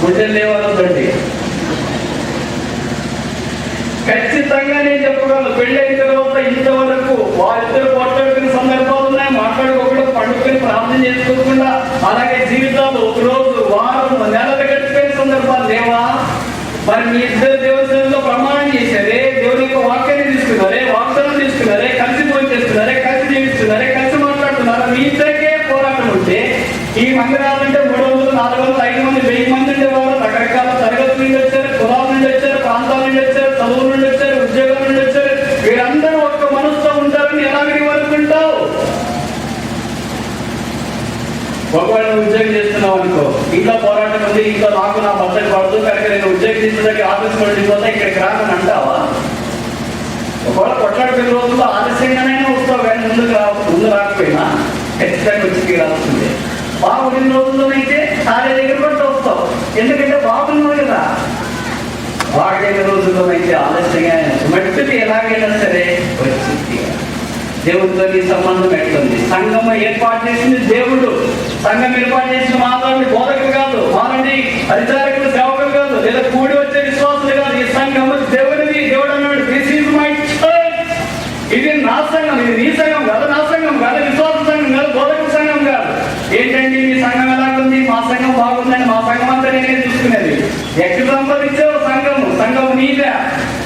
గుండెలు లేవనొద్దండి. ఖచ్చితంగా నేను చెప్పగలను, పెళ్ళైన తర్వాత ఇంతవరకు వారిద్దరు పోట్లాడుకునే సందర్భాలు ఉన్నాయి. మాట్లాడుకోకుండా పండుకొని ప్రార్థన చేసుకోకుండా అలాగే జీవితాలు ఒకరోజు వారం నెలలు గడిచిపోయిన సందర్భాలు లేవా? మరి మీ ఇద్దరు దేవస్థానంలో ప్రమాణం చేశారే, దేవుని యొక్క వాక్యాన్ని తీసుకున్నారే, వాగ్దానం తీసుకున్నారే, కలిసి భోజనం చేస్తున్నారే, కలిసి జీవిస్తున్నారే, కలిసి మాట్లాడుతున్నారా? మీ ఇద్దరికే పోరాటం ఉంటే ఈ మందిరాలంటే 300, 400, 500, 1000 మంది ఉండేవారు. రకరకాల తరగతుల నుండి వచ్చారు, కులాల నుండి వచ్చారు, ప్రాంతాల నుండి వచ్చారు, చదువుల నుండి వచ్చారు, ఉద్యోగాల నుండి వచ్చారు. వీరందరూ ఒక్క మనసుతో ఉంటారని ఎలాగ నీవు అనుకుంటావు? ఒకవేళ ఉద్యోగం చేస్తున్నావు అనుకో, ఇంట్లో పోరాటం ఉంది, ఇంట్లో నాకు నా భర్తకు పడుతూ కనుక నేను ఉద్యోగం చేసేదానికి ఆఫీస్ వెళ్ళిపోతే ఇక్కడికి రాదని అంటావా? ఒకవేళ కొట్లాడుకునే రోజుల్లో ఆలస్యంగానైనా వస్తావు, కానీ ముందు రాకపోయినా ఖచ్చితంగా వచ్చి తీరాల్సిందే. బాగుడిన రోజుల్లోనైతే తారే దగ్గర పడుతూ వస్తావు, ఎందుకంటే బాగున్నావు కదా. వాడిన రోజుల్లోనైతే ఆలస్యంగా మట్టుకు ఎలాగైనా సరే వచ్చి దేవుడితో నీ సంబంధం ఎట్లుంది? సంఘం ఏర్పాటు చేసింది దేవుడు. సంఘం ఏర్పాటు చేసిన మాత్రమే బోధకులు కాదు, మారండి అధికారికులు, సేవకులు కాదు, లేదా కూడి వచ్చే విశ్వాసులు కాదు. ఈ సంఘం దేవుడిది. దేవుడు అన్నాడు, దిస్ ఈజ్ మై చర్చ్. ఇది నా సంఘం, ఇది నీ సంఘం కాదు, నా సంఘం కాదు, విశ్వాస సంఘం కాదు, బోధకుల సంఘం కాదు. ఏంటండి మీ సంఘం ఎలాగుంది? మా సంఘం బాగుందని మా సంఘం అంతా నేనే చూసుకునేది. ఎక్కడ సంపాదించావు సంఘము? సంఘం నీదే.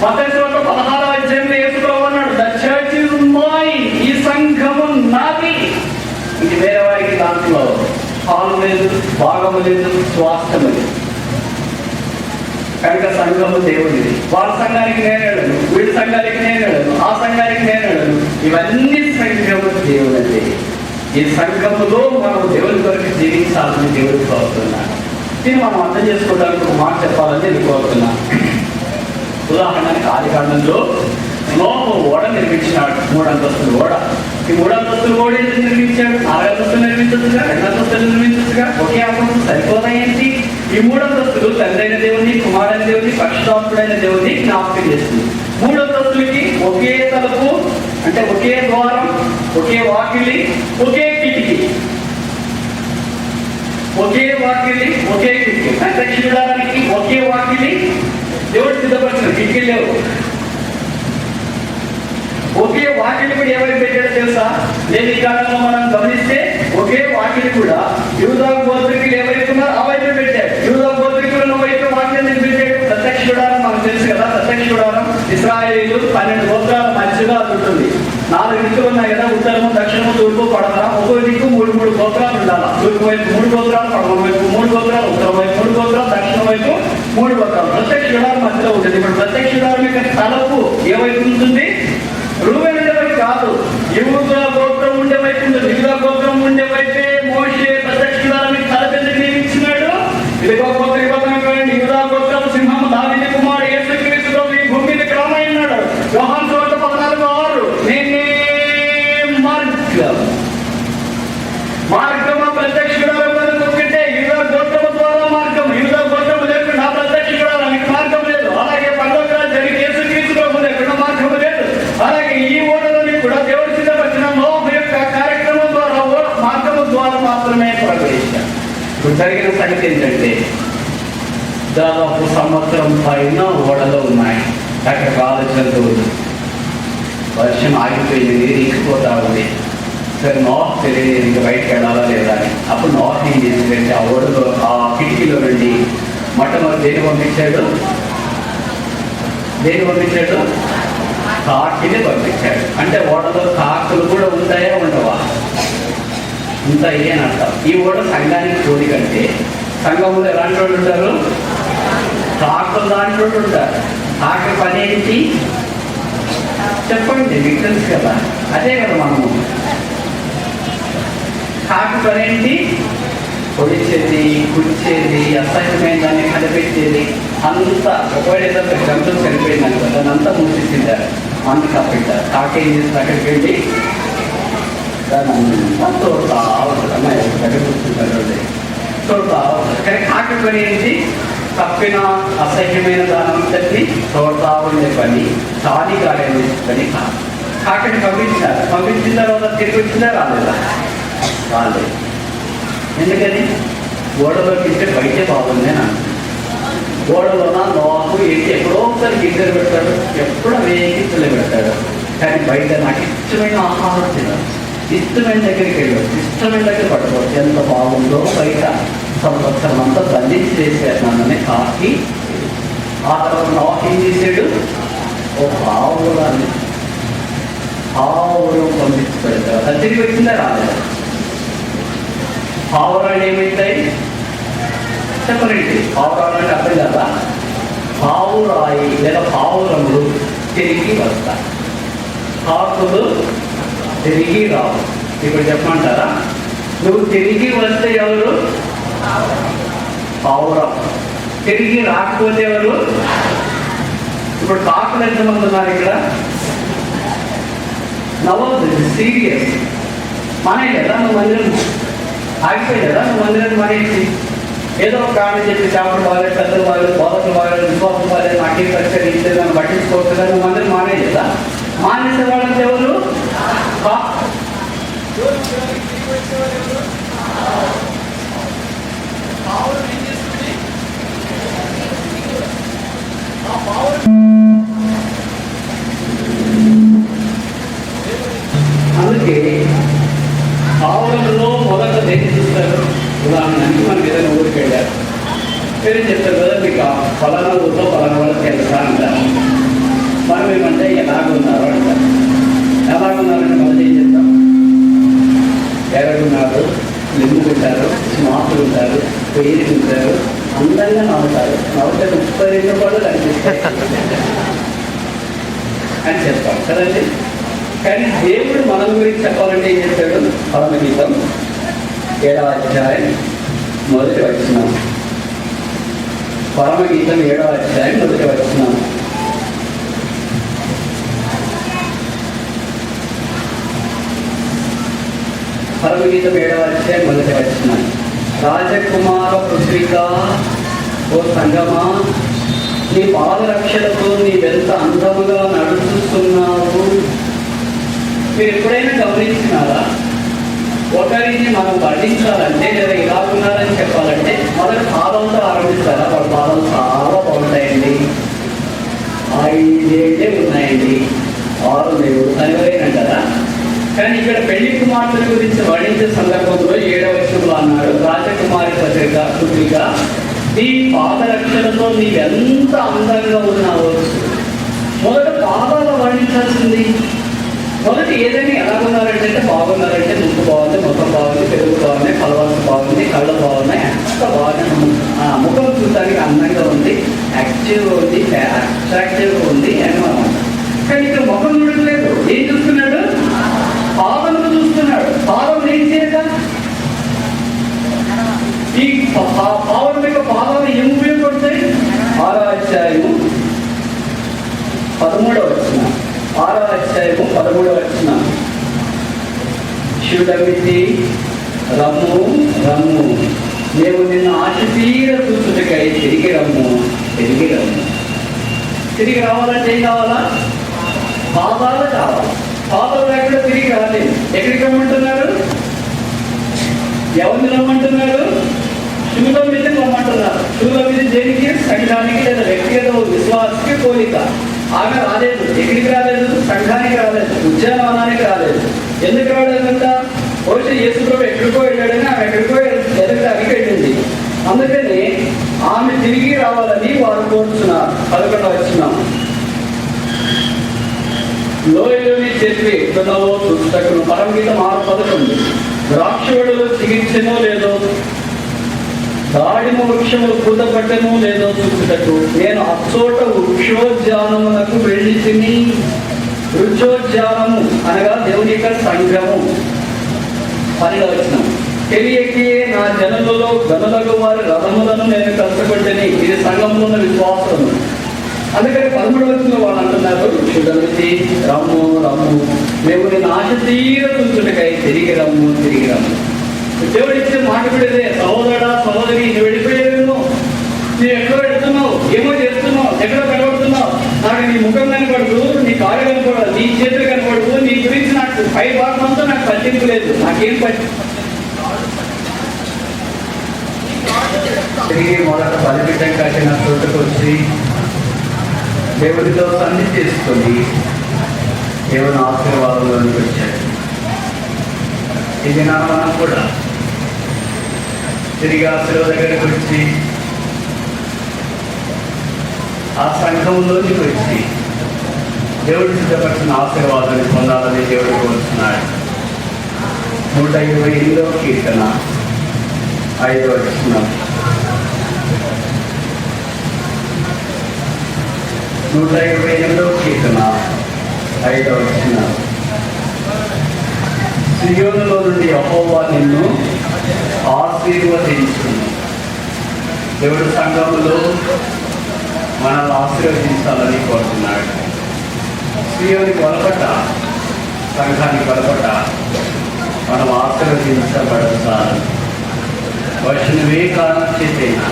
మత్తయి 16 యేసుప్రభువు అన్నాడు, ద చర్చ్ ఇస్ మైన్. ఈ సంఘము నాది. ఇది వేరే వారికి దాంట్లో పాలు లేదు, భాగము లేదు, స్వాస్థ్యము లేదు. కనుక సంఘము దేవుడిది. వాళ్ళ సంఘానికి నేను వెళ్ళను, వీడి సంఘానికి నేను వెళ్ళను, ఆ సంఘానికి నేను వెళ్ళను. ఇవన్నీ సంఘము దేవుడిది. ఈ సంఘములో మనం దేవుని కొరకు జీవించాలని దేవుడికి కోరుతున్నాను. దీన్ని మనం అర్థం చేసుకోవడానికి ఒక మాట చెప్పాలని నేను కోరుతున్నాను. ఉదాహరణకి ఆదికాండంలో నోహు ఓడ నిర్మించినాడు, 3 అంతస్తుల ఓడ. ఈ 3 అంతస్తుల ఓడ ఎందుకు నిర్మించాడు? 4 అంతస్తులు నిర్మించచ్చుగా, 2 అంతస్తులు నిర్మించచ్చుగా, ఒకే అంతస్తు సరిపోదా ఏంటి? ఈ 3 అంతస్తులు తండ్రైన దేవుని, కుమారైన దేవుని, పరిశుద్ధాత్ముడైన దేవుని జ్ఞాపకం చేస్తుంది. 3 అంతస్తులకి ఒకే తలుపు, అంటే ఒకే ద్వారం, ఒకే వాకిలి, ఒకే కిటికీ. ఒకే వాకిలి, ఒకే కిటికీ. దక్షిణానికి ఒకే వాకిలి, దేవుడు సిద్ధపరిచిన కిటికీ లేవు. ఒకే వాకిలి కూడా ఎవరికి పెట్టాడో తెలుసా? నేను ఈ కాలంలో మనం గమనిస్తే ఒకే వాకిలి కూడా యూదా గోత్రికులు ఎవరైతే ఉన్నారో ఆ వైపు పెట్టాడు. యూదా గోత్రికులను వైపు వాక్యం పెట్టాడు. ప్రత్యక్ష గుడారం మనకు తెలుసు కదా. ప్రత్యక్ష గుడారం ఇశ్రాయేలీయులు 12 గోత్రాల మధ్యలో అది ఉంటుంది. 4 దిక్కులు ఉన్నాయి కదా, ఉత్తరము, దక్షిణము, తూర్పు, పడమర. ఒక్కో దిక్కు 3 గోత్రాలు ఉండాలి. తూర్పు వైపు 3 గోత్రాలు, పడమర వైపు 3 గోత్రాలు, ఉత్తరం వైపు 3 గోత్రాలు, దక్షిణ వైపు 3 గోత్రాలు. ప్రత్యక్ష గుడారం మధ్యలో ఉంటుంది. ఇప్పుడు ప్రత్యక్ష గుడారం యొక్క తలపు ఏ వైపు ఉంటుంది? రూబేను వైపు కాదు, యూదా గోత్రం ఉండే వైపు ఉంటుంది. యూదా గోత్రం ఉండే వైపే మోషే ప్రత్యక్ష గుడారానికి తలపెందుకు నియమించినాడు? ఇదిగో గోత్రం యూదా గోత్రం సింహం, దావీదు కుమారుడు యేసుక్రీస్తు ఈ భూమి మీద క్రమమైనాడు. యోహాను సువార్త 14:6 నేనే మార్గము ప్రత్యక్ష గుడారం వరకు ఒక్కటే. యూదా గోత్రము ద్వారా మార్గం. యూదా గోత్రము లేకుండా ప్రత్యక్ష గుడారానికి మార్గం లేదు. అలాగే పండుగ జరిగి యేసుక్రీస్తు ప్రభు లేకుండా మార్గం లేదు. అలాగే ఈ ఓడలోని కూడా దేవుడు సిద్ధపరిచిన నోహు యొక్క కార్యక్రమం ద్వారా మార్గము ద్వారా మాత్రమే ప్రవేశించారు. ఇప్పుడు జరిగిన సంగతి ఏంటంటే, దాదాపు సంవత్సరం పైన ఓడలో ఉన్నాయి రకరకాల జంతువులు. వర్షం ఆగిపోయింది, నీరు ఇంకిపోతా ఉంది. సరే నోహు తెలియదు ఇంకా బయటకు వెళ్ళాలా లేదా అని. అప్పుడు నోహు ఏం చేసిందంటే ఆ ఓడలో ఆ కిటికీలో నుండి మొట్టమొదటి దేని పంపించాడు? కాకిని పంపించాడు. అంటే ఓడలో కాకులు కూడా ఉంటాయా ఉండవా? ఉంటాయి అని అంటారు. ఈ ఓడ సంఘానికి పోలికంటే సంఘంలో ఎలాంటి వాళ్ళు ఉంటారు? కాకులు లాంటి వాళ్ళు ఉంటారు. కాకి పని ఏంటి చెప్పండి, మీకు తెలుసు కదా. అదే కదా మనము. కాకి పని ఏంటి? పొడిచేది, కుడిచేది, అసహ్యమైన దాన్ని కనిపెట్టేది అంతా. ఒకవేళ ఏదైనా జంతువు చనిపోయింది అనుకో, దాన్ని అంతా మూసిచ్చింటారు, మంట కప్పింటారు. కాకి ఏం చేస్తారు? అక్కడికి వెళ్ళి దాన్ని అంతా తోడుతా ఉంటుంది. అమ్మాయి దగ్గర కూర్చుంటారు, తోడుతా ఉంటుంది. కానీ కాకి పని ఏంటి? తప్పిన అసహ్యమైన దానంతటి తోడుతా ఉండే పని, చాలి కాలేని పని కాదు. కాకిని పంపించారు. పంపించిన తర్వాత తిరిగి వచ్చిందా? రాలేదా? రాలేదు. ఎందుకని? ఓడలో తింటే బయటే బాగుంది అని అంటుంది. ఓడలోన నోకు ఏంటి ఎప్పుడో ఒకసారి గిద్దరు పెడతాడు, ఎప్పుడో వేగిద్దలు పెడతాడు. కానీ బయట నాకు ఇష్టమైన ఆహారం తినాలి, ఇష్టమైన దగ్గరికి వెళ్ళాడు, ఇష్టమైన దగ్గర పట్టుకోవచ్చు. ఎంత బాగుందో బయట సంవత్సరం అంతా బంధించి వేసారు నన్ననే కాకి. ఆ తర్వాత నాకు ఏం చేశాడు, ఓ పావురాన్ని పావురం పంపించి పెడతాడు. అది తిరిగి వచ్చిందా రాలేదు. పావురాలు ఏమవుతాయి చెప్పనండి, పావురాలు అంటే అర్థం కదా, పావురాయి లేదా పావురములు తిరిగి వస్తాయి, కాకులు తిరిగి రావు. ఇప్పుడు చెప్పమంటారా, నువ్వు తిరిగి వస్తే ఎవరు? పావురం. తిరిగి రాకపోతే ఎవరు? ఇప్పుడు కాకులు ఎంతమంది ఉన్నారు ఇక్కడ? నవ్వద్దు, సీరియస్. మానే కదా నువ్వు మందిరం ఆగిపోయి కదా, నువ్వు మందిరాన్ని మానేసి ఏదో ఒక కారణం చెప్పి చేపలు బాగాలేదు, పెద్దలు బాగాలేదు, బోధకులు బాగాలేదు, విశ్వాసం బాగాలేదు, నాకే పరిచయం ఇస్తే దాన్ని పట్టించుకోవచ్చు కదా, నువ్వు మందిరం మానేది కదా. మానేసే వాళ్ళంతా ఎవరు? అందుకే పావురంలో మొదట దేన్ని చూస్తారు? ఉదాహరణకి మనకి ఏదైనా ఊరికి వెళ్ళారు, పేరు చెప్తారు కదా, మీకు ఫలానా ఊరిలో ఫలానా వాళ్ళకి తెలుసా అంటారు. మనం ఏమంటే ఎలాగున్నారు అంటారు. ఎలాగున్నారంటే మొదటి ఏం చెప్తాం? ఎరగున్నారు, లింగు ఉంటారు, స్మార్ట్లు ఉంటారు, పేరు ఉంటారు, అందంగా నవ్వుతారు, నవ్వుతే 32 కూడా కనిపిస్తాయి అని చెప్తాం కదండి. కానీ దేవుడు మనం గురించి చెప్పాలంటే ఏం చేశాడు? పరమగీతం 7వ అధ్యాయం 1వ వచనం. పరమగీతం 7వ అధ్యాయం 1వ వచనం. పరమగీతం 7వ అధ్యాయం 1వ వచనం. రాజకుమార పుత్రిక, ఓ సంగమా, నీ పాదరక్షలతో నీవెంత అందముగా నడుచుతున్నావు. మీరు ఎప్పుడైనా గమనించినారా? ఒకరిని మనం వర్ణించాలంటే లేదా ఇలాగున్నారని చెప్పాలంటే మొదటి పాదంతో ఆరంభిస్తారా? వాళ్ళ పాదాలు చాలా బాగుంటాయండి, 5 ఏళ్ళే ఉన్నాయండి, 6 లేవు అని ఎవరైనా. కానీ ఇక్కడ పెళ్లి కుమార్తెల గురించి వర్ణించే సందర్భంలో 7వ వచనంలో అన్నాడు, రాజకుమారి పుత్రిక, నీ పాదరక్షలతో నీవెంత అందంగా ఉన్నావో. మొదట పాదాలు వర్ణించాల్సింది. మొదటి ఏదైనా ఎలాగున్నారంటే బాగున్నారంటే ముక్కు బాగుంది, ముఖం బాగుంది, పెరుగు బాగున్నాయి, పలవాసు బాగుంది, కళ్ళు బాగున్నాయి, అంత బాగున్నాయి, ముఖం చూడటానికి అందంగా ఉంది, యాక్టివ్గా ఉంది, అట్రాక్టివ్గా ఉంది అని మనం. కానీ ఇక్కడ ముఖం చూడట్లేదు, ఏం చూస్తున్నాడు? పాదములు చూస్తున్నాడు. పాదం ఏం చేయగా ఈ పాదం యొక్క పాదాలు ఏం ఉపయోగపడతాయి? 6వ అధ్యాయము 13వ వచనం. 6వ అధ్యాయము 13వ వచనం. శివుడమితి రమ్ము రమ్ము, మేము నిన్ను ఆశ తీర చూసుటకై తిరిగి రమ్ము, తిరిగి రమ్ము. తిరిగి రావాలంటే ఏం కావాలా? పాదాలు కావాలి. పాదాలు లేకుండా తిరిగి రాలేదు. ఎక్కడికి రమ్మంటున్నారు? ఎవరిని రమ్మంటున్నారు? శూలం మీద రమ్మంటున్నారు. శూలం మీద దేనికి? సంఘానికి లేదా వ్యక్తిగత విశ్వాసకి పోలిక. ఆమె రాలేదు. ఎక్కడికి రాలేదు? సంఘానికి రాలేదు, ఉద్యానవనానికి రాలేదు. ఎందుకు రాలేదంట? బహుశా యేసుప్రభు ఎక్కడికో వెళ్ళాడని ఆమె ఎక్కడికో ఎదగడానికి వెళ్ళింది. అందుకని ఆమె తిరిగి రావాలని వారు కోరుతున్నారు. 11వ వచనం. లోయలోని చెప్పి ఎక్కడో చూస్తకును. పరమగీతం 6:11. ద్రాక్షవడులు చికిత్సనో లేదో, దాడిమ వృక్షములు పూతపట్టనో లేదో చూచుటకు నేను అచ్చోట వృక్షోద్యానమునకు వెళ్ళి తిని. వృక్షోద్యానము అనగా దేవుని యొక్క సంఘము. 12వ వచనం. తెలియకి నా జనులలో గనులకు వారి రథములను నేను కష్టపడ్డని. ఇది సంఘంలో ఉన్న విశ్వాసము. అందుకని 13వ వచనంలో వాళ్ళు అంటున్నారు, శుద్ధమితి రమ్ము రమ్ము, మేము నేను ఆశ తీర చూచుటకై తిరిగి రమ్ము, తిరిగి రమ్ము. దేవుడు ఇచ్చే మాట పెడితే, సహోదరుడా సహోదరి, నువ్వు వెళ్ళిపోయేవేమో, నువ్వు ఎక్కడో వెళ్తున్నావు, ఏమో చేస్తున్నావు, ఎక్కడో కనబడుతున్నావు, నాకు నీ ముఖం కనపడదు, నీ కాళ్ళు కనపడదు, నీ చేతులు కనపడదు, నీ గురించి నాకు పై భాగం అంతా నాకు పట్టింపు లేదు, నాకేం తిరిగి మొదట బలిపీఠం కట్టిన చోటు వద్దకు వచ్చి దేవుడితో సన్ని చేసుకొని దేవుని ఆశీర్వాదంలోనికి వచ్చాడు. ఇది నా మనం కూడా తిరిగి ఆ శిలువ దగ్గరికి వచ్చి ఆ సంఘంలోనికి వచ్చి దేవుడు సిద్ధపరిచిన ఆశీర్వాదాన్ని పొందాలని దేవుడు కోరుతున్నాడు. 128వ కీర్తన 5వ వచనం. 128వ కీర్తన 5వ వచనం. సియోనులో నుండి యెహోవా నిన్ను ఆశీర్వదించును. దేవుడు సంఘములో మనల్ని ఆశీర్వదించాలని కోరుతున్నాడు. సియోనికి వలపట, సంఘానికి వలపట మనం ఆశీర్వదించబడతారు. వర్షమే కారణం చేసేనా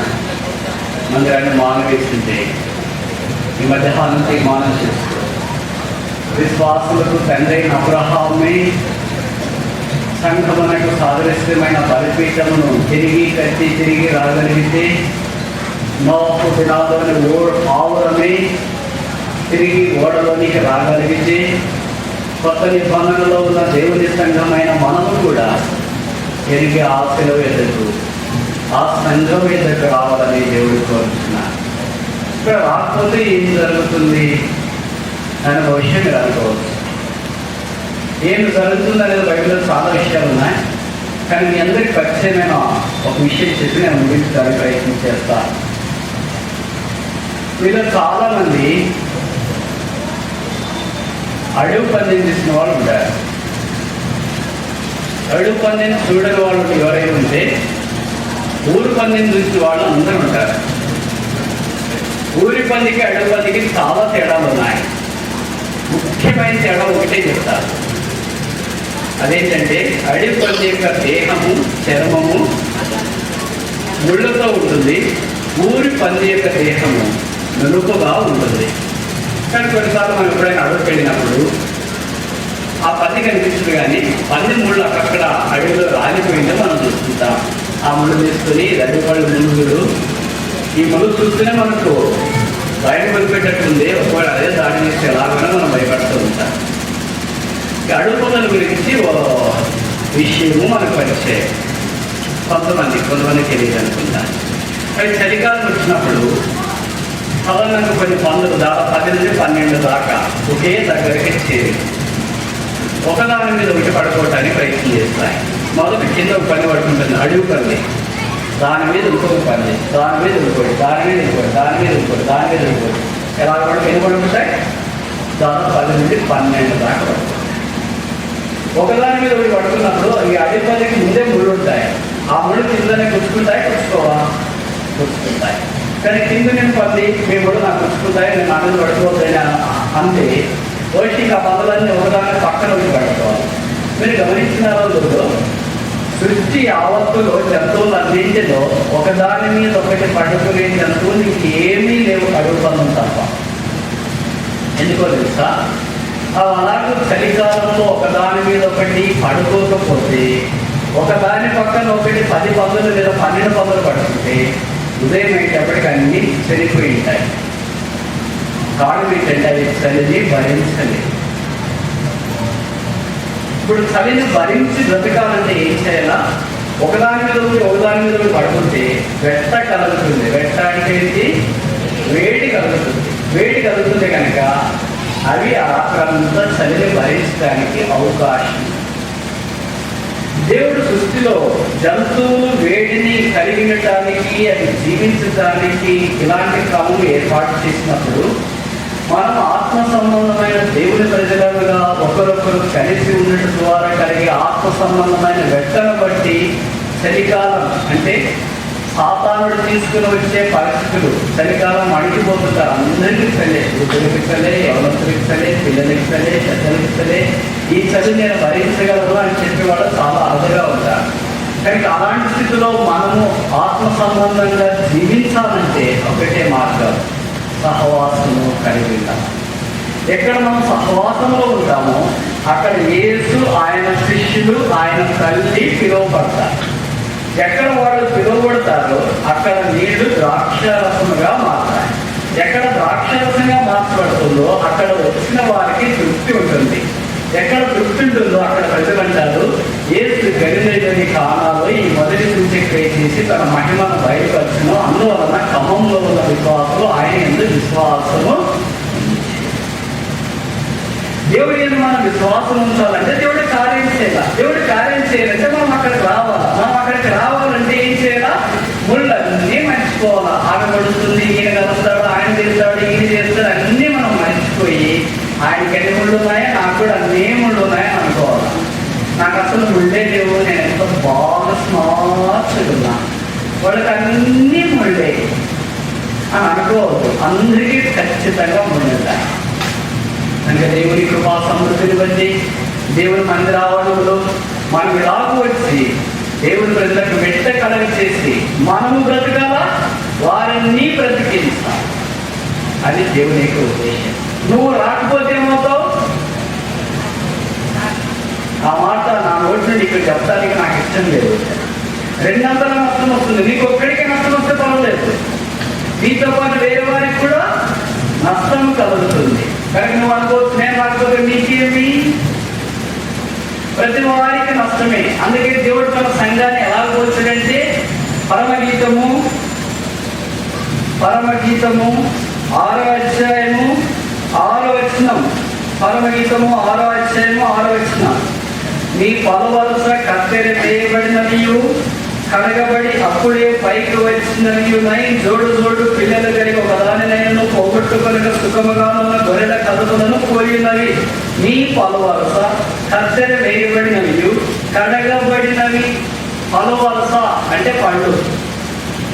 మందిరాన్ని మానవేస్తుంటే ఈ మధ్యాహ్నం తీర్మానం చేస్తూ విశ్వాసులకు తండ్రైన అబ్రహామే సంఘమునకు సాదృశ్యమైన బలిపీఠమును తిరిగి రాగలిగితే నోహు దినాల్లోని ఆవురమే తిరిగి ఓడలోనికి రాగలిగితే కొత్త నిబంధనలో ఉన్న దేవుని సంఘమైన మనము కూడా తిరిగి ఆ శిలువ ఎదుగు ఆ సంఘం ఎదుగు రావాలని దేవుడు కోరుతున్నారు. ఇక్కడ రాకపోతే ఏం జరుగుతుంది అనే విషయం మీరు అనుకోవచ్చు. ఏం జరుగుతుంది అనేది బైబిల్లో చాలా విషయాలు ఉన్నాయి. కానీ మీ అందరికి పరిచయమైన ఒక విషయం చెప్పి నేను ముగించడానికి ప్రయత్నం చేస్తాను. మీలో చాలామంది అడుగు పందెం చేసిన వాళ్ళు ఉంటారు. అడుగు పందెం చూడని వాళ్ళు ఎవరైనా ఉంటే ఊరు పందెం చూసిన వాళ్ళు అందరూ ఉంటారు. ఊరి పందికి అడుగు పందికి చాలా తేడాలు ఉన్నాయి. ముఖ్యమైన తేడా ఒకటే చెప్తారు. అదేంటంటే అడుగు పంది యొక్క దేహము, చర్మము ముళ్ళతో ఉంటుంది. ఊరి పంది యొక్క దేహము నునుపుగా ఉంటుంది. కానీ కొన్నిసార్లు మనం ఎప్పుడైనా అడుగుకి వెళ్ళినప్పుడు ఆ పంది కనిపిస్తుంది, కానీ పంది ముళ్ళు అక్కడ అడవిలో రాలిపోయిందో మనం చూస్తుంటాం. ఆ ముళ్ళు తీసుకుని రద్దుపళ్ళు మునుగులు ఈ ముళ్ళు చూస్తూనే మనకు భయం కొనిపెట్టేట్టుంది. ఒకవేళ అదే దాడి చేస్తే ఎలాగైనా మనం భయపడుతూ ఉంటాం. అడుగు పొదల గురించి ఓ విషయము మనకు పరిచయం. కొంతమందికి తెలియదు అనుకుంటాను. కానీ చలికాలం వచ్చినప్పుడు సాధారణంగా కొన్ని పందులు దాదాపు 10 నుంచి 12 దాకా ఒకే దగ్గరికి చేరి ఒకదాని మీద ఒకటి పడుకోవటానికి ప్రయత్నం చేస్తాయి. మొదటి కింద ఒక పని పడుకుంటుంది, అడుగు పని, దాని మీద ఇంకొక పని, దాని మీద ఇంకోటి, దాని మీద ఇంకోటి, దాని మీద ఇంకోటి, దాని మీద ఇంకోటి, ఎలా పడుకు ఎన్ని పడుకుంటాయి? దాదాపు 10 నుంచి 12 దాకా పడుతుంది. ఒకదాని మీద ఒకటి పడుకున్నప్పుడు ఈ అడుగు పనికి ముందే ముళ్ళు ఉంటాయి. ఆ ముళ్ళు కిందనే కూర్చుకుంటాయి, కూర్చుకుంటాయి. కానీ కింద నేను పంది మేము కూడా నాకు కూర్చుకుంటాయి, నేను నా మీద పడుకోవద్దని అంటే వచ్చి ఆ పనులన్నీ ఒకదాన్ని పక్కన వచ్చి పడుకోవాలి. మీరు గమనించిన రోజుల్లో సృష్టి యావత్తులో జంతువులు అన్నింటిలో ఒకదాని మీద ఒకటి పడుకునే జంతువులు ఇంకేమీ లేవు, అడుగు పనులు తప్ప. ఎందుకో తెలుసా? అలాగే చలికాలంలో ఒకదాని మీద ఒకటి పడుకోకపోతే ఒకదాని పక్కన ఒకటి 10 పందులు లేదా 12 పందులు పడుతుంటే ఉదయం అయ్యేటప్పటికి అన్నీ చనిపోయి ఉంటాయి. కారణం ఏంటంటే అవి చలిని భరించలేదు. ఇప్పుడు చలిని భరించి బ్రతకాలంటే ఏం చేయాలా? ఒకదాని మీద పడుకుంటే వెట్ట కలుగుతుంది. వెట్ట అంటే ఏంటి? వేడి కలుగుతుంది. వేడి కలుగుతుంది కనుక అవి ఆ రాత్రంతా చలిని భరించడానికి అవకాశం. దేవుడు సృష్టిలో జంతువులు వేడిని కలిగినటానికి, అది జీవించడానికి ఇలాంటి క్రమం ఏర్పాటు చేసినప్పుడు మనం ఆత్మ సంబంధమైన దేవుని ప్రజలుగా ఒకరొకరు కలిసి ఉండటం ద్వారా కలిగే ఆత్మ సంబంధమైన వెట్టను బట్టి చలికాలం అంటే సాతానుడు తీసుకుని వచ్చే పరిస్థితులు, చలికాలం అణిగిపోతుంటారు. అందరికీ చలే, వృద్ధులకి చలే, యవనస్తులకి చలే, పిల్లలకి చలే, పెద్దలకి చలే. ఈ చలి నేను భరించగలను అని చెప్పేవాడు చాలా అరుదుగా ఉంటారు. కానీ అలాంటి స్థితిలో మనము ఆత్మ సంబంధంగా జీవించాలంటే ఒకటే మార్గం, సహవాసము కలిగి ఉంటాం. ఎక్కడ మనం సహవాసంలో ఉంటామో అక్కడ యేసు, ఆయన శిష్యులు, ఆయన తల్లి పిలువబడతారు. ఎక్కడ వాళ్ళు పిలువబడతారో అక్కడ నీళ్లు ద్రాక్షరసముగా మారుతాయి. ఉంటుందో అక్కడ వచ్చిన వారికి తృప్తి ఉంటుంది. ఎక్కడ తృప్తి ఉంటుందో అక్కడ ప్రజలు అంటారు, యేసు గలిలయలోని కానాలో ఈ మొదటి నుంచి క్రియ చేసి తన మహిమను బయలుపరచును, అందువలన క్రమంలో ఉన్న విశ్వాసులు ఆయన యందు విశ్వాసము. దేవుడి యందు మనం విశ్వాసం ఉంచాలంటే దేవుడి కార్యం చేయాలి. దేవుడి కార్యం చేయాలంటే మనం అక్కడికి రావాలి. మనం అక్కడికి రావాలంటే ఏం చేయాలా? ముళ్ళన్నీ మర్చిపోవాలా. ఆమె పడుతుంది, ఈయన కలుస్తాడు, ఆయన చేస్తాడు, ఈయన చేస్తాడు, అన్నీ మనం మర్చిపోయి ఆయనకి ఎన్ని ముళ్ళు ఉన్నాయో నాకు కూడా అన్నీ ముళ్ళు ఉన్నాయని అనుకోవాలి. నాకు అసలు ముళ్ళే లేవు, నేను ఎంతో బాగా స్మార్ట్గా, వాళ్ళకి అన్నీ ముళ్ళే అని అనుకోవద్దు. అందరికీ ఖచ్చితంగా ముళ్ళుంటాయి. అంటే దేవుని కృపా సమృద్ధిని బట్టి దేవుని మందిరావణంలో మనం ఇలాగూ వచ్చి దేవుని ప్రజలకు వెంట కలగ చేసి మనము బ్రతకాల, వారిని బ్రతికిస్తాం. అది దేవుని యొక్క ఉద్దేశం. నువ్వు రాకపోతే ఏమవుతావు? ఆ మాట నా నోటి నుండి ఇక్కడ చెప్పడానికి నాకు ఇష్టం లేదు. రెండంతల నష్టం వస్తుంది. నీకు ఒక్కడికే నష్టం వస్తే పర్వాలేదు, నీతో పాటు వేరే వారికి కూడా నష్టం కలుగుతుంది. కనుక నువ్వు అనుకోవచ్చు, నేను రాకపోతే నీకేమి? ప్రతి వారికి నష్టమే. అందుకే దేవుడు తన సంఘాన్ని ఎలా పోల్చాడంటే పరమగీతము 6వ అధ్యాయము 6వ వచనం. పరమగీతము 6వ అధ్యాయము 6వ వచనం. నీ పలువరుస కత్తెర చేయబడినవియు కడగబడి అప్పుడే పైకి వచ్చినవియునై జోడు జోడు పిల్లలు కలిగి ఒకదానినైనా పోగొట్టుకొనక సుఖముగానున్న గొర్రెల కదుపులను పోయినవి. నీ పలువరుస కత్తెర వేయబడినవియు కడగబడినవి. పలువరుస అంటే పళ్ళు.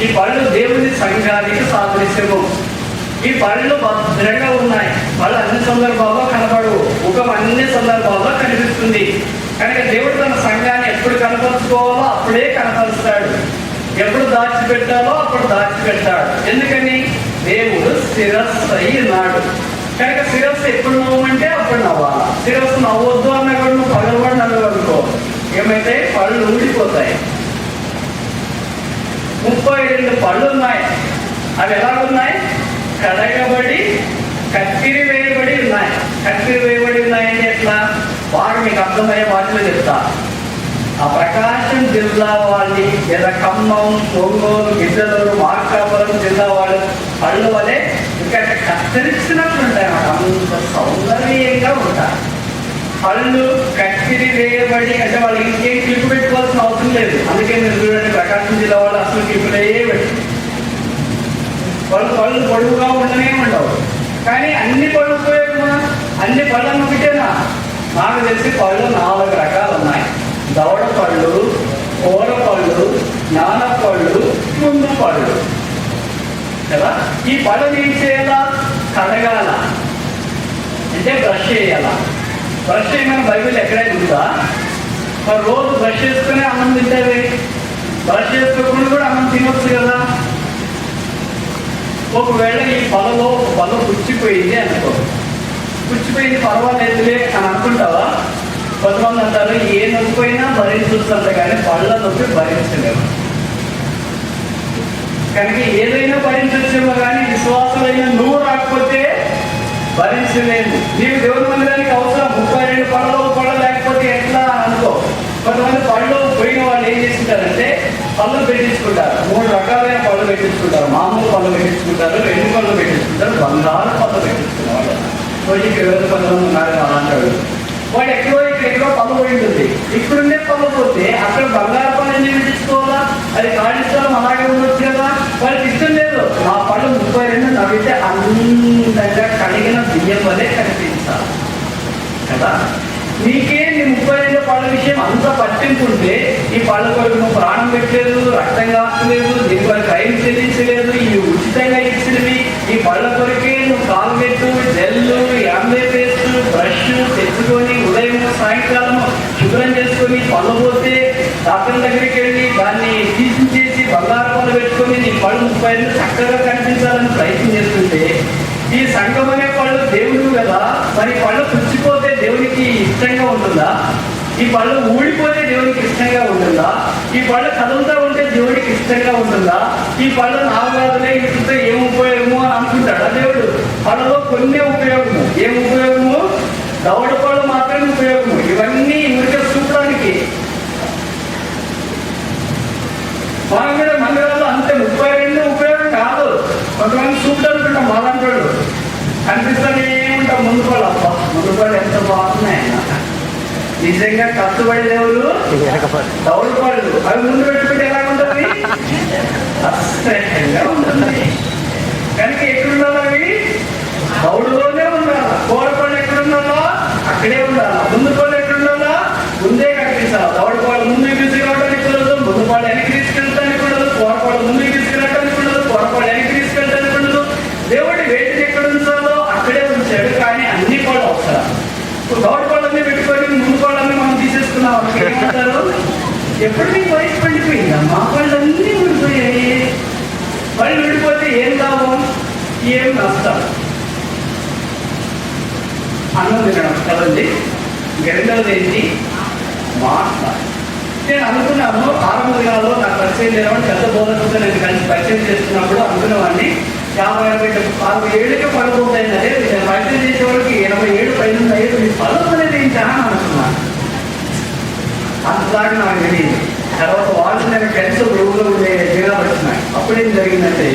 ఈ పళ్ళు దేవుని సంఘానికి సాదృశ్యము. ఈ పళ్ళు భద్రంగా ఉన్నాయి. పళ్ళు అన్ని సందర్భాల్లో కనపడవు, ముఖం అన్ని సందర్భాల్లో కనిపిస్తుంది. కనుక దేవుడు తన సంఘాన్ని ఎప్పుడు కనపరుచుకోవాలో అప్పుడే కనపరుస్తాడు, ఎప్పుడు దాచిపెట్టాలో అప్పుడు దాచిపెట్టాడు. ఎందుకని? దేవుడు శిరస్సు అయి ఉన్నాడు. కనుక శిరస్సు ఎప్పుడు నవ్వమంటే అప్పుడు నవ్వాలా. శిరస్సు నవ్వొద్దు అన్న కూడా నువ్వు పగలబడి నవ్వనుకో, ఏమైతే పళ్ళు ఊడిపోతాయి. 32 పళ్ళు ఉన్నాయి. అవి ఎలాగున్నాయి? కడగబడి కత్తిరి వేయబడి ఉన్నాయి. కత్తిరి వేయబడి ఉన్నాయంటే ఎట్లా? వారు మీకు అర్థమయ్యే వాటిలో చెప్తా. ఆ ప్రకాశం జిల్లా వాళ్ళని లేదా ఖమ్మం, ఒంగోలు, గిద్దలూరు, మార్కాపురం జిల్లా వాళ్ళు పళ్ళు వలె ఇంకా కత్తిరించినట్లు ఉంటాయి అన్నమాట. అంత సౌందర్యంగా ఉంటాయి. పళ్ళు కత్తిరి వేయబడి అంటే వాళ్ళు ఇంకేం క్లిప్ పెట్టుకోవాల్సిన అవసరం లేదు. అందుకే మీరు చూడండి, ప్రకాశం జిల్లా వాళ్ళు అసలు క్లిప్పులే పెట్టి వాళ్ళు పళ్ళు పొడుగుగా ఉండనే ఉండవు. కానీ అన్ని పళ్ళు ఉపయోగమా? అన్ని పళ్ళను ఒకటేనా? నాకు తెలిసి పళ్ళు 4 రకాలు ఉన్నాయి. దవడ పళ్ళు, కూర పళ్ళు, జ్ఞానపళ్ళు, ముందు పళ్ళు కదా. ఈ పళ్ళని ఏం చేయాలా? కడగాల అంటే బ్రష్ చేయాలా. బ్రష్ చేయమని బైబిల్ ఎక్కడైనా ఉందా? మరి రోజు బ్రష్ చేసుకునే అన్నం తింటావే, బ్రష్ చేసుకోకుండా కూడా అన్నం తినొచ్చు కదా. ఒకవేళ ఈ పళ్ళలో ఒక పళ్ళు పుచ్చిపోయింది అనుకో, పుచ్చిపోయింది పర్వాలేదులే అని అనుకుంటావా? కొంతమంది అంటారు ఏ నొప్పిపోయినా భరించుంట కానీ పళ్ళ నొప్పి భరించలేము. కనుక ఏదైనా భరించొచ్చేమో కానీ విశ్వాసమైన నువ్వు రాకపోతే భరించలేము. నీవు దేవుని మందిరానికి అవసరం. 32 పళ్ళలో పళ్ళు లేకపోతే ఎట్లా అనుకో. కొంతమంది పళ్ళు పోయిన వాళ్ళు ఏం చేసుకుంటారంటే పళ్ళు పెట్టించుకుంటారు. 3 రకాలైన పళ్ళు పెట్టించుకుంటారు. మామూలు పళ్ళు పెట్టించుకుంటారు, 2 పళ్ళు పెట్టించుకుంటారు, బంగారు పళ్ళు పెట్టించుకునే వాళ్ళు. రోజుకి 20 కొంతమంది ఉన్నారు అలాంటి వాళ్ళు. వాడు ఎక్కడో పళ్ళు పోయి ఉంటుంది. ఇక్కడుండే పళ్ళు పోతే అక్కడ బంగారు పళ్ళు ఎందుకు పెట్టించుకోవాలా? అది ఖాళీ స్థలం అలాగే ఉండొచ్చు కదా. వాళ్ళకి ఇష్టం లేదు. నా పళ్ళు 32 నవ్వితే అందంగా కడిగిన బియ్యం వల్లే కనిపించాలి కదా. నీకే నీ 32 పళ్ళ విషయం అంత పట్టింపు ఉంటే ఈ పళ్ళ కొరకు నువ్వు ప్రాణం పెట్టలేదు, రక్తం కాస్తలేదు, దీని కొరకు క్రైమ్ చెల్లించలేదు. ఇవి ఉచితంగా ఇచ్చినవి. ఈ పళ్ళ కొరకే నువ్వు కాల్గెట్టు, జెల్లు, యాంబే పేస్ట్, బ్రష్ తెచ్చుకొని ఉదయం సాయంకాలం శుభ్రం చేసుకొని పళ్ళు పోతే డాక్టర్ దగ్గరికి వెళ్ళి దాన్ని తీసి బంగారు పళ్ళు పెట్టుకొని నీ పళ్ళు 32 చక్కగా కనిపించాలని ప్రయత్నం చేస్తుంటే ఈ సంఘం అనే పళ్ళు దేవుడు కదా. మరి పళ్ళు పుచ్చిపోతే దేవునికి ఇష్టంగా ఉంటుందా? ఈ పళ్ళు ఊడిపోతే దేవునికి ఇష్టంగా ఉంటుందా? ఈ పళ్ళు కదులుతూ ఉంటే దేవుడికి ఇష్టంగా ఉంటుందా? ఈ పళ్ళు నాలుగాదులే ఇంటితో ఏముపోయేమో అని అనుకుంటాడా దేవుడు? వాళ్ళలో కొన్ని ఉపయోగము. ఏం ఉపయోగము? దవడ పళ్ళు మాత్రమే ఉపయోగము. ఇవన్నీ ఊరికే చూపడానికి. మనం కూడా మందిరాల్లో అంతే 32 ఉపయోగం కాదు. కొంతమంది చూపులు అనుకుంటాం, మాలంటాడు కనిపిస్తూనే ఉంటాం ముందు పళ్ళు. అబ్బా ముందు పళ్ళు ఎంత బాగున్నాయన్న. నిజంగా కష్టపడి దేవుడు దవడ పళ్ళు అవి ముందు పెట్టుకుంటే ఎలా ఉంటుంది? అసహ్యంగా ఉంటుంది. కనుక ఎక్కడుండాలి? అవి దౌడులోనే ఉండాలా. కూర పళ్ళు ఎక్కడుండాలా? అక్కడే ఉండాలా. ముందు పళ్ళు ఎక్కడుండాలా? ముందే కనిపించాలి. దౌడ పళ్ళు ముందుకు తీసుకురావడానికి ఉండదు, ముందు పళ్ళు వెనక్కి తీసుకెళ్ళడానికి ఉండదు, కూర పళ్ళు ముందుకు తీసుకురావడానికి ఉండదు, కూర పళ్ళు వెనక్కి తీసుకెళ్ళడానికి ఉండదు. దేవుడి వేటిని ఎక్కడ ఉంచాలో అక్కడే ఉంచాడు. కానీ అన్ని పళ్ళు అవసరం. దౌడ పళ్ళన్నీ పెట్టుకొని ముందు పళ్ళన్నీ మనం తీసేసుకున్నాం. ఏమంటారు? ఎప్పుడు నీకు వయసు పడిపోయిందా? మా పళ్ళన్నీ ఊడిపోయాయి. పళ్ళు విడిపోతే ఏం లాభం? ఏం నష్టం? అన్నం తినడం కదండి. ఇంక రెండవది ఏంటి? మాట. నేను అనుకున్నాను ఆరంభ దినాల్లో నాకు పరిచయం లేవని పెద్ద బోధకులతో నేను కలిసి పరిచయం చేస్తున్నప్పుడు అనుకున్నవాడిని 50-60 ఏళ్ళకే పడిపోతాయి. అదే నేను పరిచయం చేసేవాడికి 87 పైన అయ్యేది పడుకునేది ఏంటి అని అనుకున్నాను. అంతలాగా నాకు తెలియదు. తర్వాత వాళ్ళు నేను ఫ్రెండ్స్ రూమ్లో ఉండే దినాలు వచ్చినాయి. అప్పుడేం జరిగిందంటే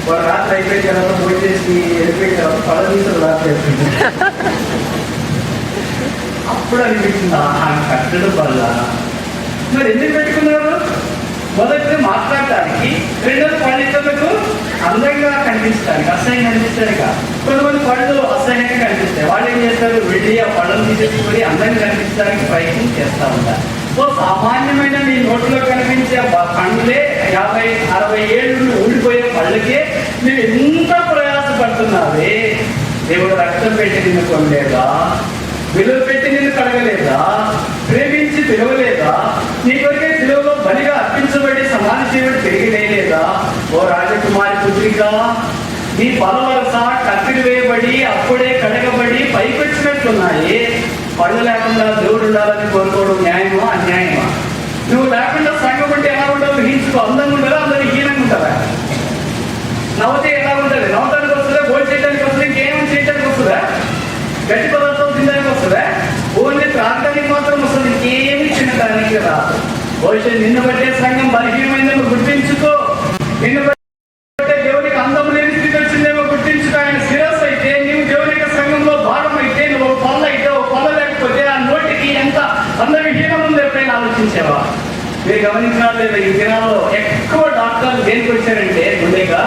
వాళ్ళు రాత్రి అయిపోయిన తర్వాత పోయి చేసి వెళ్ళిపోయిన తర్వాత పళ్ళ తీసుకుని రాత్రి అయిపోయింది. అప్పుడు అనిపించింది కట్టడం వల్ల మరి ఎందుకు పెట్టుకున్నారు? మొదటి మాట్లాడటానికి, రెండోది పళ్ళిద్దరులకు అందంగా కనిపించడానికి, అసహ్యంగా కనిపిస్తాయి కాదు. కొంతమంది పళ్ళు అసహ్యంగా కనిపిస్తాయి. వాళ్ళు ఏం చేస్తారు? వెళ్ళి ఆ పళ్ళను తీసేసుకొని అందంగా కనిపించడానికి ప్రయత్నం చేస్తూ ఉంటారు. సో సామాన్యమైన మీ నోట్లో కనిపించే పండ్లే 50-60 ఏళ్ళు ఊడిపోయే పళ్ళకే మీరు ఎంత ప్రయాసపడుతున్నారే. దేవుడు రక్తం పెట్టి నిన్ను కొనలేదా? విలువ పెట్టి నిన్ను కడగలేదా? ప్రేమించి పిలవలేదా? నీ కొరికే విలువలో బలిగా అర్పించబడి సమాన జీవుడు తిరిగి లేదా? ఓ రాజకుమారి పుత్రిక, నీ పలవరస కత్తిరి వేయబడి అప్పుడే కడగబడి పైకొచ్చినట్లున్నాయి. పళ్ళు లేకుండా దేవుడు ఉండాలని కోరుకోవడం న్యాయమా అన్యాయమా? నువ్వు లేకుండా సంఘం అంటే ఎలా ఉండవు? హీన్చుకో. అందంగా ఉంటుందా? అందరూ హీనంగా ఉంటుందా? నవ్వుతే ఎలా ఉంటుంది? నవ్వటానికి వస్తుందా? గోల్ చేయడానికి వస్తుందా? ఇంకేమని చేయడానికి వస్తుందా? గట్టి పదార్థం తినడానికి వస్తుందా? ఓన్లీ ప్రాంతానికి మాత్రం వస్తుంది, ఇంకేమి తినడానికి రాదు. బహుశా నిన్ను బట్టే సంఘం బలహీనమైందేమో గుర్తించుకో. నిన్ను బట్టే దేవునికి అందం లేని స్థితి వచ్చిందేమో గుర్తించుకో. ఆయన శిరస్సు అయితే నీవు దేవుని యొక్క సంఘంలో భాగం అయితే, నువ్వు పళ్ళ అయితే ఓ పళ్ళ లేకపోతే ఆ నోటికి ఎంత అందవిహీనం ఉంది ఎప్పుడైనా ఆలోచించావా? మీరు గమనించినా లేదా? ఈ దినాల్లో ఎక్కువ డాక్టర్లు దేనికి వచ్చారంటే గుండెగా,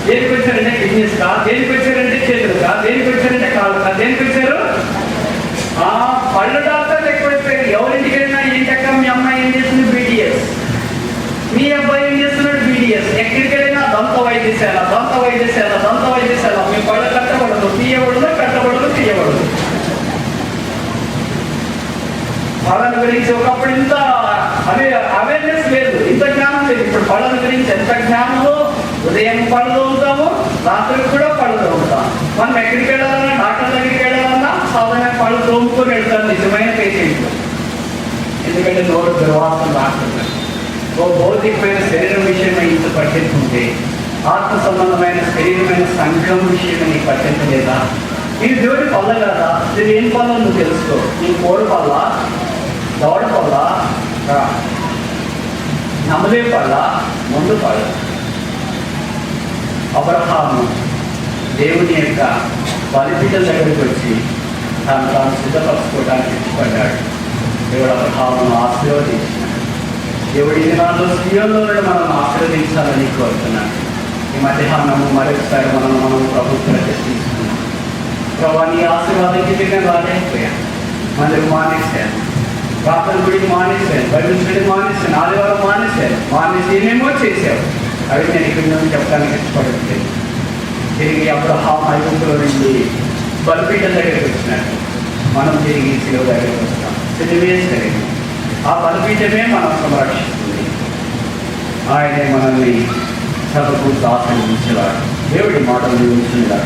దేనికి వచ్చారంటే కిడ్నీస్ కా, దేనికి వచ్చారంటే చేతులు కా, దేనికి వచ్చారంటే కాళ్ళు కా, దేనికి వచ్చారు? పళ్ళు డాక్టర్లు ఎక్కువైపోయారు. ఎవరింటికి వెళ్ళినా ఏంటక్క మీ అమ్మాయి ఏం చేస్తుంది? BDS. మీ అబ్బాయి ఏం చేస్తున్నాడు? BDS. ఎక్కడికి వెళ్ళినా దంత వైద్యశాల, దంత వైద్యశాల, దంత వైద్యశాల. మీ పళ్ళు కట్టబడదు, తీయబడదు, కట్టబడదు, తీయబడదు. పళ్ళను గురించి ఒకప్పుడు ఇంత అవేర్నెస్ లేదు, ఇంత జ్ఞానం లేదు. ఇప్పుడు పళ్ళను గురించి ఎంత జ్ఞానంలో, ఉదయం పళ్ళు ఉంటాము, రాత్రి కూడా పళ్ళు ఉంటాం. మనం ఎక్కడికి వెళ్ళాలన్నా, డాక్టర్ దగ్గరికి వెళ్ళాలన్నా సాధారణ పళ్ళు తోముకొని వెళ్తారు నిజమైన పేషెంట్లు. ఎందుకంటే నోరు దుర్వాసన రాకుండా. ఓ భౌతికమైన శరీరం విషయమై ఇంత పట్టించుకుంటే ఆత్మ సంబంధమైన శరీరమైన సంఘం విషయమై నీకు పట్టించలేదా? ఇది దేవుడి పళ్ళ కదా. ఇది ఏం పళ్ళ నువ్వు తెలుసుకో. నీ కోడి పళ్ళ, దవడ పళ్ళ, నమలే పళ్ళ, ముందు పళ్ళ. అబ్రహాము దేవుని యొక్క బలిపీఠం దగ్గరికి వచ్చి తాను సిద్ధపరచుకోవడానికి ఇష్టపడ్డాడు. దేవుడు అబ్రహామును ఆశీర్వదించినాడు. దేవుడి దినాల్లో స్త్రీల్లో మనం ఆశీర్వదించాలని కోరుతున్నాను. ఈ మధ్యాహ్నము మరొకసారి మనం ప్రభుత్వం తీసుకున్నాం. ప్రభావ నీ ఆశీర్వాదంకి నేను రాలేకపోయాను. మందిరం మానేశాను, ప్రార్థన గుడికి మానేశాను, బైబిల్ స్టడీ మానేశాను, ఆదివారం మానేసి ఏమేమో చేశావు. అవి నేను ఇక్కడ నుంచి చెప్పడానికి ఇష్టపడట్లేదు. తిరిగి అబ్రహాము ఐగుప్తులో నుండి బలిపీఠం దగ్గరికి వచ్చినట్టు మనం తిరిగి శిలువ దగ్గరికి వస్తాం. శిలువే శరీరం. ఆ బలిపీఠమే మనం సంరక్షిస్తుంది. ఆయనే మనల్ని సభకు ఆశ్రయించేవాడు. దేవుడి మాటలు ఉంచుగా